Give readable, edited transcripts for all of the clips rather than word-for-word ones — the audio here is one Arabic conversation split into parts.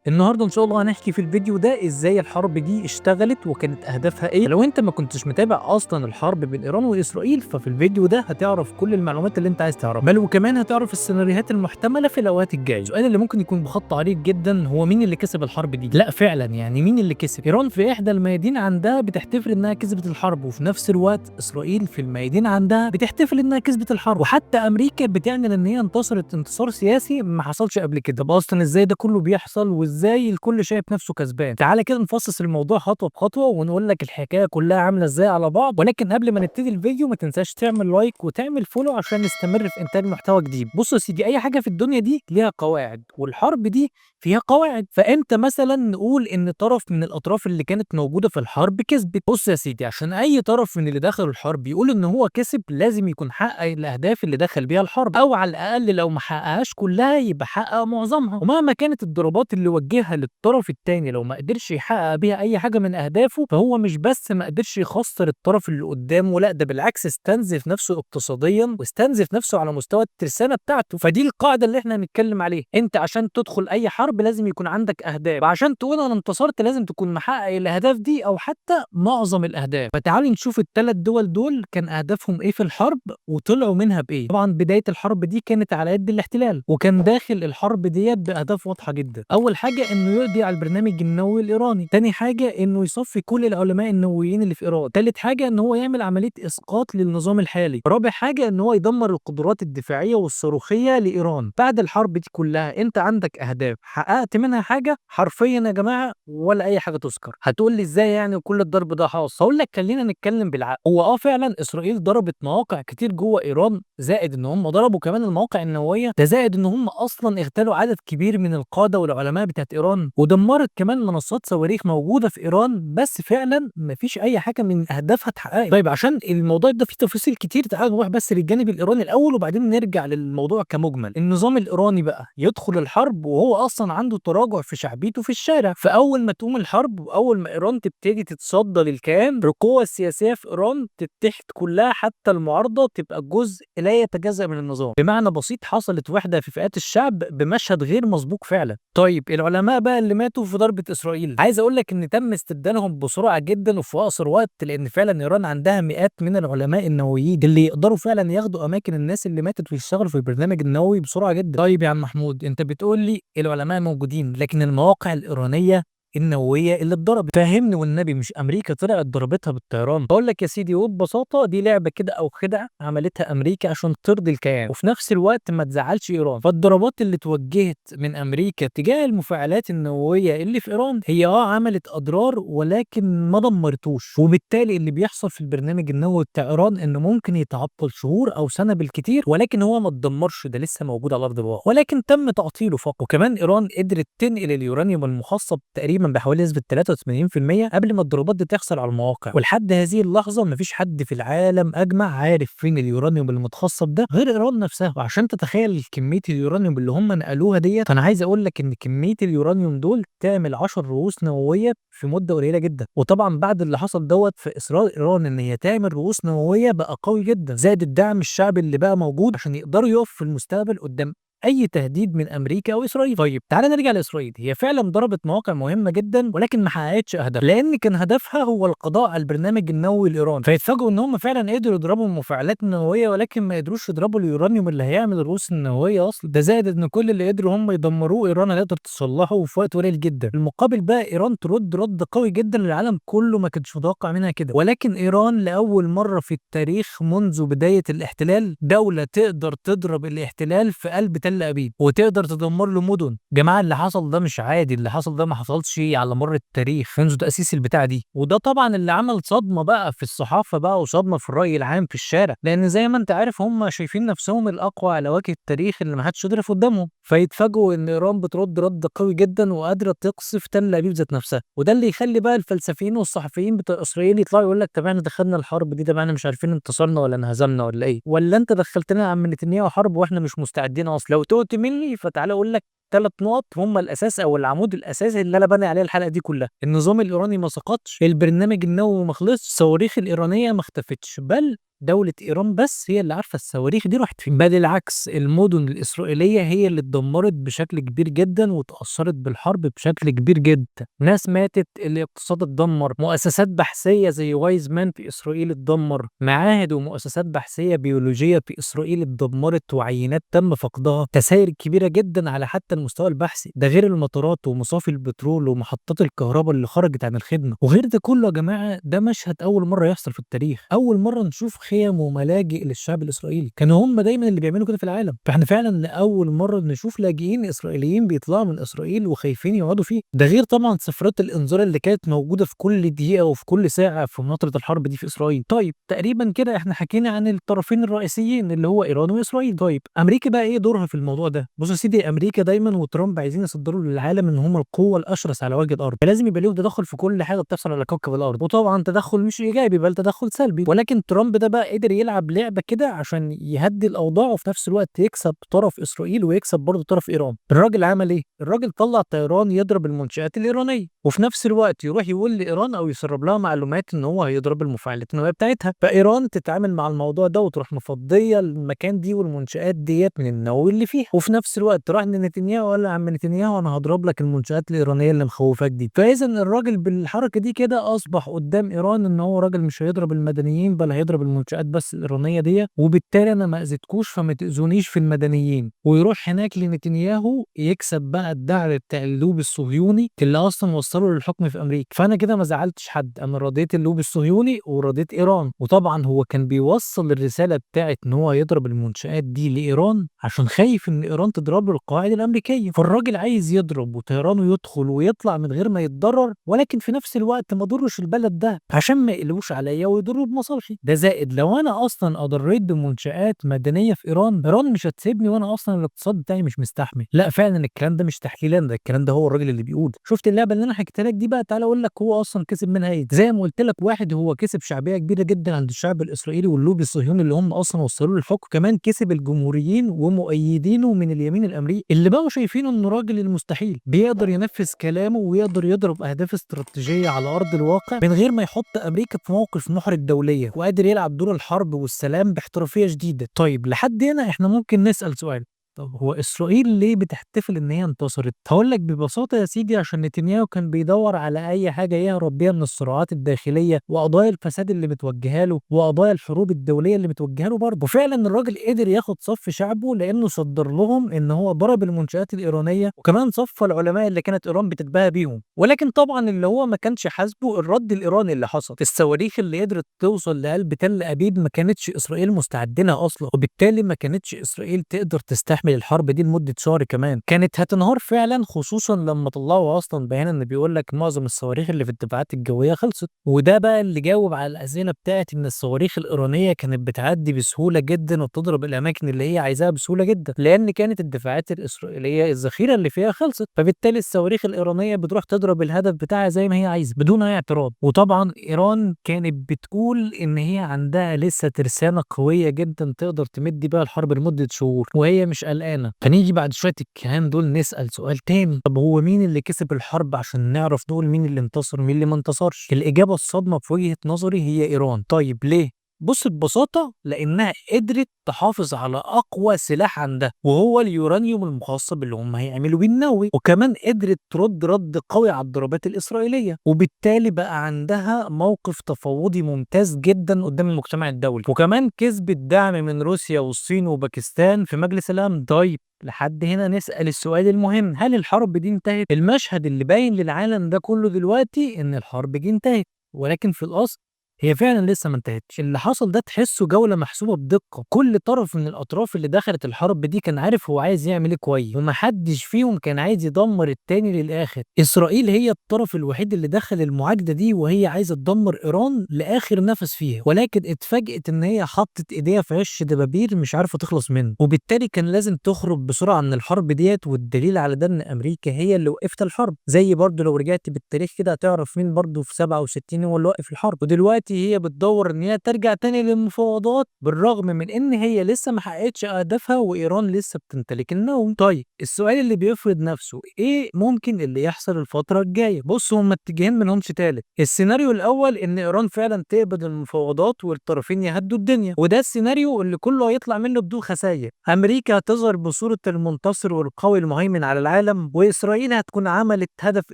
النهارده ان شاء الله هنحكي في الفيديو ده ازاي الحرب دي اشتغلت وكانت اهدافها ايه. لو انت ما كنتش متابع اصلا الحرب بين ايران واسرائيل ففي الفيديو ده هتعرف كل المعلومات اللي انت عايز تعرفها، بل وكمان هتعرف السيناريوهات المحتمله في الاوقات الجايه. السؤال اللي ممكن يكون بخط عريض جدا هو مين اللي كسب الحرب دي؟ لا فعلا يعني مين اللي كسب؟ ايران في احدى الميادين عندها بتحتفل انها كسبت الحرب، وفي نفس الوقت اسرائيل في الميادين عندها بتحتفل انها كسبت الحرب، وحتى امريكا بتعلن ان هي انتصرت انتصار سياسي ما حصلش قبل كده. طب اصلا ازاي ده كله بيحصل وازاي الكل شايف نفسه كسبان؟ تعالى كده نفصص الموضوع خطوه بخطوه ونقول لك الحكايه كلها عامله ازاي على بعض. ولكن قبل ما نبتدي الفيديو ما تنساش تعمل لايك وتعمل فولو عشان نستمر في انتاج محتوى جديد. بص يا سيدي، اي حاجه في الدنيا دي ليها قواعد، والحرب دي فيها قواعد. فانت مثلا نقول ان طرف من الاطراف اللي كانت موجوده في الحرب كسبت. بص يا سيدي، عشان اي طرف من اللي دخلوا الحرب يقول ان هو كسب لازم يكون حقق الاهداف اللي دخل بيها الحرب، او على الاقل لو ما حققهاش كلها يبقى حقق معظمها. ومهما كانت الضربات اللي وجهها للطرف الثاني لو ما قدرش يحقق بيها اي حاجه من اهدافه، فهو مش بس ما قدرش يخسر الطرف اللي قدامه، لا ده بالعكس استنزف نفسه اقتصاديا واستنزف نفسه على مستوى الترسانه بتاعته. فدي القاعده اللي احنا هنتكلم عليها. انت عشان تدخل اي حرب لازم يكون عندك اهداف، وعشان تقول انا انتصرت لازم تكون محقق الاهداف دي او حتى معظم الاهداف. فتعالوا نشوف الثلاث دول دول كان اهدافهم ايه في الحرب وطلعوا منها بايه. طبعا بدايه الحرب دي كانت على يد الاحتلال، وكان داخل الحرب ديت باهداف واضحه جدا. اول حاجه انه يقضي على البرنامج النووي الايراني، تاني حاجه انه يصفي كل العلماء النوويين اللي في ايران، تالت حاجه ان هو يعمل عمليه اسقاط للنظام الحالي، رابع حاجه ان هو يدمر القدرات الدفاعيه والصاروخيه لايران. بعد الحرب دي كلها انت عندك اهداف حققت منها حاجه حرفيا يا جماعه ولا اي حاجه تذكر. هتقول لي ازاي يعني وكل الضرب ده حاصل؟ هقول لك خلينا نتكلم بالعقل. هو فعلا اسرائيل ضربت مواقع كتير جوه ايران، زائد ان هم ضربوا كمان المواقع النوويه، ده زائد ان هم اصلا اغتالوا عدد كبير من القاده والعلماء بتاعت ايران، ودمرت كمان منصات صواريخ موجوده في ايران، بس فعلا مفيش اي حاجه من اهدافها اتحققت. طيب عشان الموضوع ده فيه تفاصيل كتير تعال نروح بس للجانب الايراني الاول وبعدين نرجع للموضوع كمجمل. النظام الايراني بقى يدخل الحرب وهو اصلا عنده تراجع في شعبيته في الشارع، فاول ما تقوم الحرب واول ما ايران تبتدي تتصدى للكيان، القوى السياسيه في ايران تتحد كلها حتى المعارضه تبقى جزء لا يتجزأ من النظام. بمعنى بسيط حصلت وحده في فئات الشعب بمشهد غير مسبوق فعلا. طيب العلماء بقى اللي ماتوا في ضربه اسرائيل، عايز اقول لك ان تم استبدالهم بسرعه جدا وفي اقصر وقت، لان فعلا ايران عندها مئات من العلماء النوويين اللي يقدروا فعلا ياخدوا اماكن الناس اللي ماتت ويشتغلوا في البرنامج النووي بسرعه جدا. طيب يا عم محمود، انت بتقول لي العلماء موجودين لكن المواقع الايرانيه النوويه اللي اتضربت، فهمني والنبي، مش امريكا طلعت ضربتها بالطيران؟ بقول لك يا سيدي وببساطه دي لعبه كده او خدعه عملتها امريكا عشان ترضي الكيان وفي نفس الوقت ما تزعلش ايران. فالضربات اللي اتوجهت من امريكا تجاه المفاعلات النوويه اللي في ايران هي عملت اضرار ولكن ما دمرتوش، وبالتالي اللي بيحصل في البرنامج النووي بتاع ايران انه ممكن يتعطل شهور او سنه بالكتير، ولكن هو ما اتدمرش، ده لسه موجود على ارض الواقع ولكن تم تعطيله فقط. وكمان ايران قدرت تنقل اليورانيوم المخصب تقريبا بحوالي نسبه 83% قبل ما الضربات دي تحصل على المواقع، ولحد هذه اللحظه مفيش حد في العالم اجمع عارف فين اليورانيوم المتخصب ده غير ايران نفسها. وعشان تتخيل كميه اليورانيوم اللي هم نقلوها ديت، فانا عايز اقول لك ان كميه اليورانيوم دول تعمل 10 رؤوس نوويه في مده قليله جدا. وطبعا بعد اللي حصل دوت في اصرار ايران ان هي تعمل رؤوس نوويه بقى قوي جدا، زائد الدعم الشعبي اللي بقى موجود عشان يقدروا يقفوا في المستقبل قدام اي تهديد من امريكا او اسرائيل. طيب تعالى نرجع لاسرائيل، هي فعلا ضربت مواقع مهمه جدا ولكن ما حققتش اهداف، لان كان هدفها هو القضاء على البرنامج النووي الايراني. فيتفاجئوا ان هم فعلا قدروا يضربوا المفاعلات النوويه ولكن ما قدروش يضربوا اليورانيوم اللي هيعمل الرؤوس النوويه اصلا، ده زائد ان كل اللي قدروا هم يدمروه ايران هتقدر تصلحه في وقت قليل جدا. المقابل بقى ايران ترد رد قوي جدا للعالم كله ما كانش متوقع منها كده. ولكن ايران لاول مره في التاريخ منذ بدايه الاحتلال دوله تقدر تضرب الاحتلال في قلب تل ابيب وتقدر تدمر له مدن. جماعه اللي حصل ده مش عادي، اللي حصل ده ما حصلش على مر التاريخ منذ تاسيس البتاع دي. وده طبعا اللي عمل صدمه بقى في الصحافه بقى وصدمه في الراي العام في الشارع، لان زي ما انت عارف هم شايفين نفسهم الاقوى على وجه التاريخ اللي ما حدش يقدر يقف قدامهم. فيتفاجئوا ان ايران بترد رد قوي جدا وقادره تقصف تل ابيب ذات نفسها. وده اللي يخلي بقى الفلسفيين والصحفيين بتوع اسرائيل يطلعوا يقول لك طب احنا دخلنا الحرب دي، طب احنا مش عارفين انتصرنا ولا انهزمنا ولا ايه، ولا انت دخلتنا يا عم نتنياهو حرب واحنا مش مستعدين اصلا. لو تؤتي مني فتعالى اقول لك 3 نقط هم الأساس أو العمود الأساسي اللي أنا باني عليه الحلقة دي كلها. النظام الإيراني ما سقطش، البرنامج النووي ما خلصش، الصواريخ الإيرانية ما اختفتش، بل دولة إيران بس هي اللي عارفة الصواريخ دي راحت فين. بل العكس، المدن الإسرائيلية هي اللي اتدمرت بشكل كبير جدا واتأثرت بالحرب بشكل كبير جدا. ناس ماتت، الاقتصاد اتدمر، مؤسسات بحثية زي وايز مان في إسرائيل اتدمر، معاهد ومؤسسات بحثية بيولوجية في إسرائيل اتدمرت وعينات تم فقدها، خسائر كبيرة جدا على حتى المستوى البحثي، ده غير المطارات ومصافي البترول ومحطات الكهرباء اللي خرجت عن الخدمة. وغير ده كله يا جماعة، ده مشهد أول مرة يحصل في التاريخ، أول مرة نشوف خيم وملاجئ للشعب الإسرائيلي. كانوا هم دايما اللي بيعملوا كده في العالم، فاحنا فعلا لأول مرة نشوف لاجئين إسرائيليين بيطلعوا من إسرائيل وخايفين يقعدوا فيه. ده غير طبعا صفارات الإنذار اللي كانت موجودة في كل دقيقة وفي كل ساعة في فترة الحرب دي في إسرائيل. طيب تقريبا كده احنا حكينا عن الطرفين الرئيسيين اللي هو إيران وإسرائيل. طيب أمريكا بقى إيه دورها في الموضوع ده؟ بص يا سيدي، أمريكا دايما وترامب عايزين يصدروا للعالم إن هم القوة الأشرس على وجه الأرض، فلازم يبقى ليهم تدخل في كل حاجة بتحصل على كوكب الأرض، وطبعا تدخل مش إيجابي بل تدخل سلبي. ولكن ترامب ده بقى قدر يلعب لعبة كده عشان يهدي الأوضاع وفي نفس الوقت يكسب طرف إسرائيل ويكسب برضه طرف إيران. الراجل عمل إيه؟ الراجل طلع طيران يضرب المنشآت الإيرانية، وفي نفس الوقت يروح يقول لإيران أو يسرب لها معلومات إن هو هيضرب المفاعلات النووية بتاعتها، فإيران تتعامل مع الموضوع ده وتروح مفضية المكان دي والمنشآت ديت من النووي اللي فيها. وفي نفس الوقت راح لنتنياهو وقال له: يا عم نتنياهو، أنا هضرب لك المنشآت الإيرانية اللي مخوفاك دي. فإذا الراجل بالحركة دي كده أصبح قدام إيران إن هو راجل مش هيضرب المدنيين بل هيضرب المنشآت بس الإيرانية دي، وبالتالي أنا ما أذيتكوش فما تأذونيش في المدنيين. ويروح هناك لنتنياهو يكسب بقى الدعم بتاع اللوبي الصهيوني اللي أصلا وصله للحكم في أمريكا. فأنا كده ما زعلتش حد، أنا رضيت اللوبي الصهيوني ورضيت إيران. وطبعا هو كان بيوصل الرسالة بتاعت إن هو يضرب المنشآت دي لإيران عشان خايف إن إيران تضرب له القواعد الأمريكية. فالراجل عايز يضرب وطيرانه يدخل ويطلع من غير ما يتضرر، ولكن في نفس الوقت ما ضرش البلد ده عشان ما يقلبوش عليا ويضروا بمصالحي. ده زائد لو أنا أصلا أضريت بمنشآت مدنية في إيران، إيران مش هتسيبني وأنا أصلا الاقتصاد بتاعي مش مستحمل. لا فعلا الكلام ده مش تحليلا، ده الكلام ده هو الراجل اللي بيقول. شفت اللعبة اللي أنا حكيتها لك دي بقى؟ تعالى أقول لك هو أصلا كسب منها إيه. زي ما قلت لك، واحد هو كسب شعبية كبيرة جدا عند الشعب الإسرائيلي واللوبي الصهيوني اللي هم أصلا وصلوا له الحكم، كمان كسب الجمهوريين ومؤيدينه من اليمين الأمريكي اللي بقوا شايفينه إنه راجل المستحيل بيقدر ينفذ كلامه ويقدر يضرب أهداف استراتيجية على أرض الواقع من غير ما يحط أمريكا في موقف محرج دوليا، وقادر يلعب دور الحرب والسلام باحترافية شديدة. طيب لحد هنا احنا ممكن نسأل سؤال: طب هو إسرائيل ليه بتحتفل إن هي انتصرت؟ هقول لك ببساطة يا سيدي، عشان نتنياهو كان بيدور على أي حاجة يهرب بيها من الصراعات الداخلية وقضايا الفساد اللي متوجهة له وقضايا الحروب الدولية اللي متوجهة له برضه. وفعلا الراجل قدر ياخد صف شعبه لأنه صدر لهم إن هو ضرب المنشآت الإيرانية، وكمان صف العلماء اللي كانت إيران بتتباهى بيهم. ولكن طبعا اللي هو ما كانش حاسبه الرد الإيراني اللي حصل. الصواريخ اللي قدرت توصل لقلب تل أبيب ما كانتش إسرائيل مستعدة أصلا، وبالتالي ما كانتش إسرائيل تقدر تستحمل الحرب دي لمده شهر كمان، كانت هتنهار فعلا، خصوصا لما طلعوا اصلا بيان ان بيقول لك معظم الصواريخ اللي في الدفاعات الجويه خلصت. وده بقى اللي جاوب على الاسئله بتاعت ان الصواريخ الايرانيه كانت بتعدي بسهوله جدا وبتضرب الاماكن اللي هي عايزاها بسهوله جدا، لان كانت الدفاعات الاسرائيليه الذخيره اللي فيها خلصت، فبالتالي الصواريخ الايرانيه بتروح تضرب الهدف بتاعها زي ما هي عايزه بدون اي اعتراض. وطبعا ايران كانت بتقول ان هي عندها لسه ترسانه قويه جدا تقدر تمد بيها الحرب لمده شهور وهي مش قلقانه. فنيجي بعد شويه الكلام دول نسال سؤال تاني: طب هو مين اللي كسب الحرب عشان نعرف دول مين اللي انتصر مين اللي ما انتصرش؟ الاجابه الصادمه في وجهه نظري هي ايران. طيب ليه؟ بص ببساطة، لأنها قدرت تحافظ على أقوى سلاح عندها وهو اليورانيوم المخصب اللي هم هيعملوا بيه النووي، وكمان قدرت ترد رد قوي على الضربات الإسرائيلية، وبالتالي بقى عندها موقف تفاوضي ممتاز جدا قدام المجتمع الدولي، وكمان كسبت دعم من روسيا والصين وباكستان في مجلس الأمن. طيب لحد هنا نسأل السؤال المهم: هل الحرب دي انتهت؟ المشهد اللي باين للعالم ده كله دلوقتي إن الحرب دي انتهت، ولكن في الأصل هي فعلا لسه ما انتهتش. اللي حصل ده تحسه جولة محسوبة بدقة، كل طرف من الأطراف اللي دخلت الحرب دي كان عارف هو عايز يعمل ايه كويس، ومحدش فيهم كان عايز يدمر التاني للآخر. إسرائيل هي الطرف الوحيد اللي دخل المعاهدة دي وهي عايزة تدمر إيران لآخر نفس فيها، ولكن اتفاجئت إن هي حطت إيديها في عش دبابير مش عارفة تخلص منه، وبالتالي كان لازم تخرج بسرعة من الحرب ديت. والدليل على ده إن أمريكا هي اللي وقفت الحرب. زي برضه لو رجعت بالتاريخ كده هتعرف مين برضه في 67 هو اللي وقف الحرب. ودلوقتي دلوقتي هي بتدور ان هي ترجع تاني للمفاوضات بالرغم من ان هي لسه ما حققتش اهدافها وايران لسه بتمتلك النووي. طيب السؤال اللي بيفرض نفسه ايه ممكن اللي يحصل الفتره الجايه؟ بص هما اتجاهين منهمش تالت. السيناريو الاول ان ايران فعلا تقبل المفاوضات والطرفين يهدوا الدنيا، وده السيناريو اللي كله هيطلع منه بدون خسائر. امريكا هتظهر بصوره المنتصر والقوي المهيمن على العالم، واسرائيل هتكون عملت هدف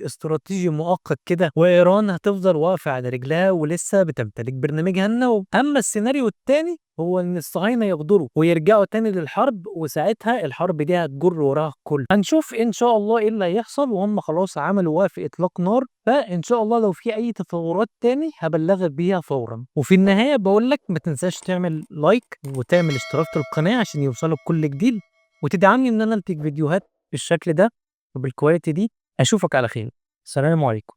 استراتيجي مؤقت كده، وايران هتفضل واقفه على رجلها ولسه بتمتلك برنامجها النووي. اما السيناريو الثاني هو ان الصهاينه يغدروا ويرجعوا تاني للحرب، وساعتها الحرب دي هتجر وراها الكل. هنشوف ان شاء الله ايه اللي هيحصل، وهم خلاص عملوا وقف اطلاق نار، فان شاء الله لو في اي تطورات تاني هبلغك بيها فورا. وفي النهايه بقول لك ما تنساش تعمل لايك وتعمل اشتراك في القناه عشان يوصلك كل جديد، وتدعمني ان انا انتج فيديوهات بالشكل ده وبالكواليتي دي. اشوفك على خير. السلام عليكم.